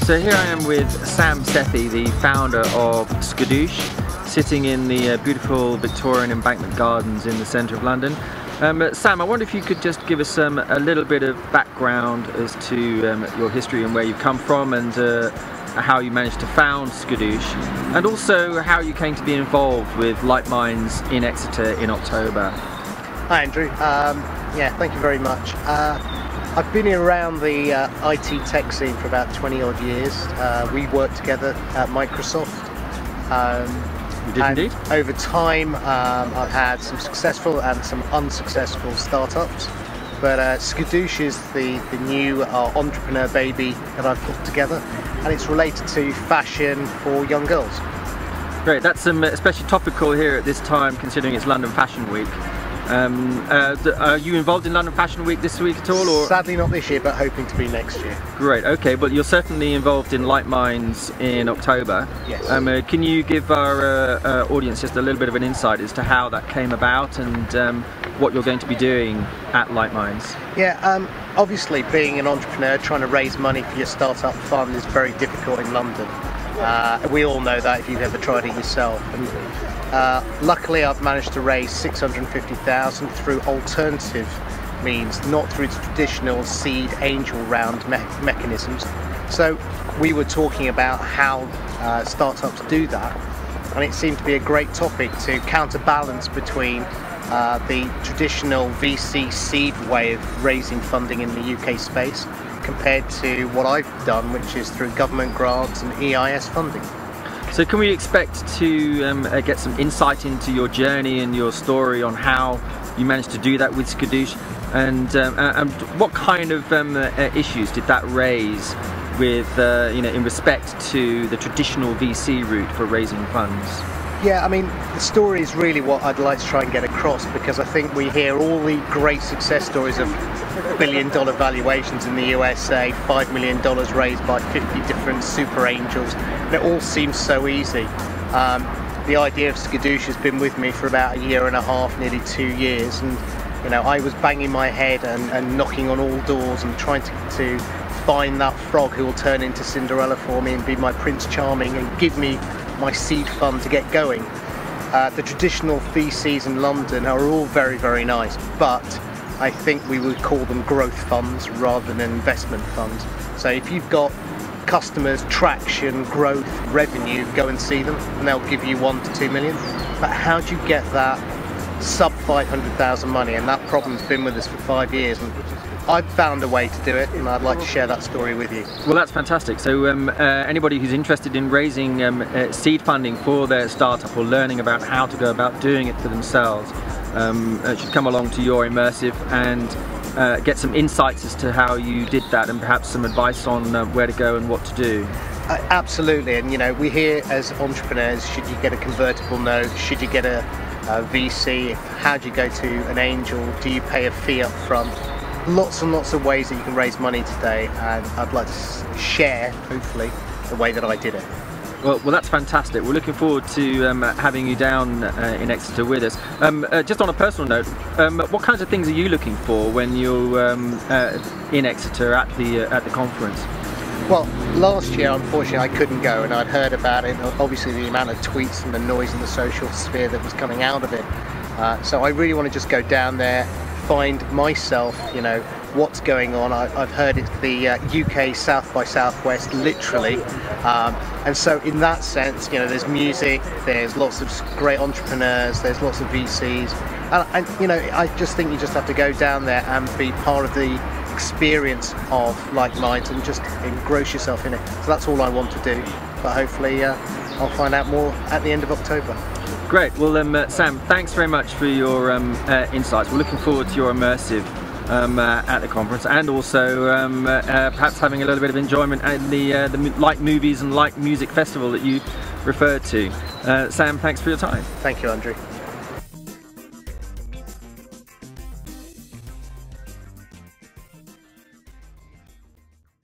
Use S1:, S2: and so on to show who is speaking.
S1: So here I am with Sam Sethi, the founder of Skadoosh, sitting in the beautiful Victorian Embankment Gardens in the centre of London. Sam, I wonder if you could just give us a little bit of background as to your history and where you've come from, and how you managed to found Skadoosh, and also how you came to be involved with Like Minds in Exeter in October.
S2: Hi Andrew, yeah, thank you very much. I've been around the IT tech scene for about 20 odd years. We worked together at Microsoft.
S1: You did indeed.
S2: Over time I've had some successful and some unsuccessful startups, but Skadoosh is the new entrepreneur baby that I've put together, and it's related to fashion for young girls.
S1: Great, that's especially topical here at this time, considering it's London Fashion Week. Are you involved in London Fashion Week this week at all? Or?
S2: Sadly not this year, but hoping to be next year.
S1: Great, okay, but you're certainly involved in Like Minds in October.
S2: Yes.
S1: Can you give our audience just a little bit of an insight as to how that came about and what you're going to be doing at Like Minds?
S2: Yeah, obviously being an entrepreneur, trying to raise money for your startup fund is very difficult in London. We all know that if you've ever tried it yourself. Luckily I've managed to raise 650,000 through alternative means, not through the traditional seed angel round mechanisms. So we were talking about how startups do that, and it seemed to be a great topic to counterbalance between the traditional VC seed way of raising funding in the UK space compared to what I've done, which is through government grants and EIS funding.
S1: So can we expect to get some insight into your journey and your story on how you managed to do that with Skadoosh, and what kind of issues did that raise with, in respect to the traditional VC route for raising funds?
S2: Yeah, I mean, the story is really what I'd like to try and get across, because I think we hear all the great success stories of billion-dollar valuations in the USA, $5 million raised by 50 different super angels, and it all seems so easy. The idea of Skadoosh has been with me for about a year and a half, nearly 2 years, and I was banging my head and knocking on all doors and trying to find that frog who will turn into Cinderella for me and be my Prince Charming and give me my seed fund to get going. The traditional VCs in London are all very, very nice, but I think we would call them growth funds rather than investment funds. So if you've got customers, traction, growth, revenue, go and see them and they'll give you 1 to 2 million. But how do you get that sub 500,000 money? And that problem's been with us for 5 years, and I've found a way to do it, and I'd like to share that story with you.
S1: Well, that's fantastic. So anybody who's interested in raising seed funding for their startup, or learning about how to go about doing it for themselves, should come along to your immersive and get some insights as to how you did that, and perhaps some advice on where to go and what to do.
S2: Absolutely, and we hear as entrepreneurs, should you get a convertible note, should you get a VC, how do you go to an angel, do you pay a fee up front? Lots and lots of ways that you can raise money today, and I'd like to share, hopefully, the way that I did it.
S1: Well, that's fantastic. We're looking forward to having you down in Exeter with us. Just on a personal note, what kinds of things are you looking for when you're in Exeter at the conference?
S2: Well, last year, unfortunately, I couldn't go, and I'd heard about it, obviously the amount of tweets and the noise in the social sphere that was coming out of it. So I really want to just go down there, find myself, what's going on. I've heard it's the UK South by Southwest, literally, and so in that sense, there's music, there's lots of great entrepreneurs, there's lots of VCs, and I just think you just have to go down there and be part of the experience of Like Minds and just engross yourself in it. So that's all I want to do, but hopefully I'll find out more at the end of October.
S1: Great. Well, Sam, thanks very much for your insights. We're looking forward to your immersive at the conference, and also perhaps having a little bit of enjoyment at the Like Movies and Like Music Festival that you referred to. Sam, thanks for your time.
S2: Thank you, Andrew.